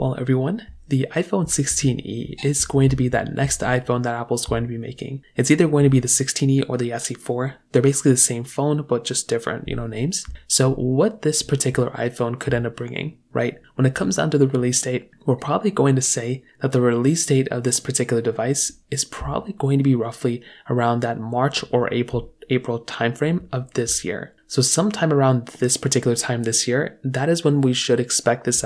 Well, everyone, the iPhone 16e is going to be that next iPhone that Apple's going to be making. It's either going to be the 16e or the SE4. They're basically the same phone, but just different, names. So what this particular iPhone could end up bringing, right? When it comes down to the release date, we're probably going to say that the release date of this particular device is probably going to be roughly around that March or April timeframe of this year. So sometime around this particular time this year, that is when we should expect this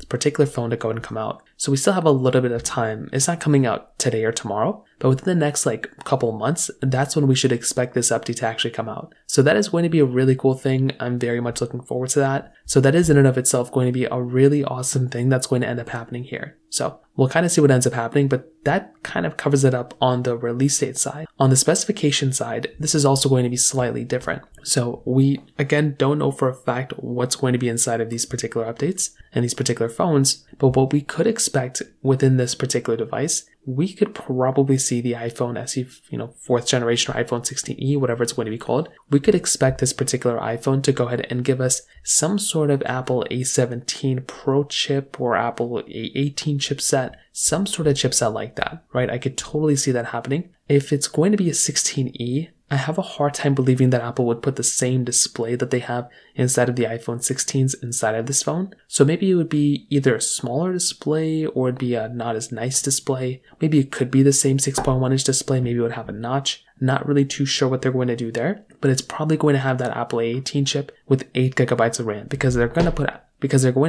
particular phone to go and come out. So we still have a little bit of time. It's not coming out today or tomorrow, but within the next couple months, that's when we should expect this update to actually come out. So that is going to be a really cool thing. I'm very much looking forward to that. So that is in and of itself going to be a really awesome thing that's going to end up happening here. So we'll kind of see what ends up happening, but that kind of covers it up on the release date side. On the specification side, this is also going to be slightly different. So we, again, don't know for a fact what's going to be inside of these particular updates and these particular phones, but what we could expect within this particular device, we could probably see the iPhone SE, 4th generation or iPhone 16e, whatever it's going to be called. We could expect this particular iPhone to go ahead and give us some sort of Apple A17 Pro chip or Apple A18 chipset, some sort of chipset like that, right? I could totally see that happening. If it's going to be a 16e, I have a hard time believing that Apple would put the same display that they have inside of the iPhone 16s inside of this phone. So maybe it would be either a smaller display or it'd be a not as nice display. Maybe it could be the same 6.1 inch display. Maybe it would have a notch. Not really too sure what they're going to do there, but it's probably going to have that Apple A18 chip with 8 gigabytes of RAM because they're going to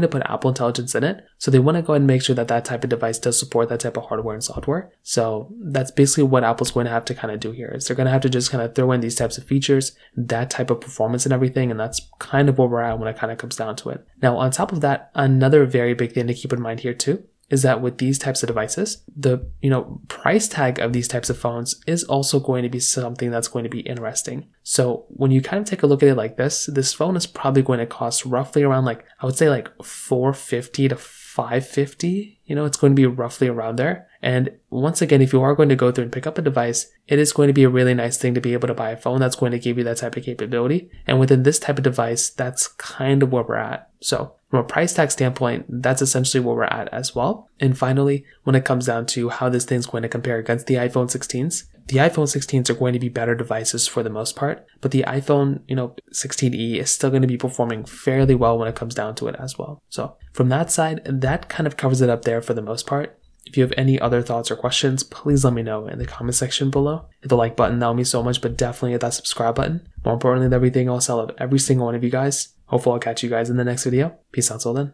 put Apple Intelligence in it. So they want to go ahead and make sure that that type of device does support that type of hardware and software. So that's basically what Apple's going to have to kind of do here is they're going to have to just kind of throw in these types of features, that type of performance and everything. And that's kind of where we're at when it kind of comes down to it. Now, on top of that, another very big thing to keep in mind here too is that with these types of devices, the price tag of these types of phones is also going to be something that's going to be interesting. So when you kind of take a look at it like this phone is probably going to cost roughly around I would say $450 to $550. It's going to be roughly around there. And once again, if you are going to go through and pick up a device, it is going to be a really nice thing to be able to buy a phone that's going to give you that type of capability. And within this type of device, that's kind of where we're at. So from a price tag standpoint, that's essentially where we're at as well. And finally, when it comes down to how this thing's going to compare against the iPhone 16s, the iPhone 16s are going to be better devices for the most part, but the iPhone, 16e is still going to be performing fairly well when it comes down to it as well. So from that side, that kind of covers it up there for the most part. If you have any other thoughts or questions, please let me know in the comment section below. Hit the like button, that would mean so much, but definitely hit that subscribe button. More importantly than everything else, I love every single one of you guys. Hopefully I'll catch you guys in the next video. Peace out till then.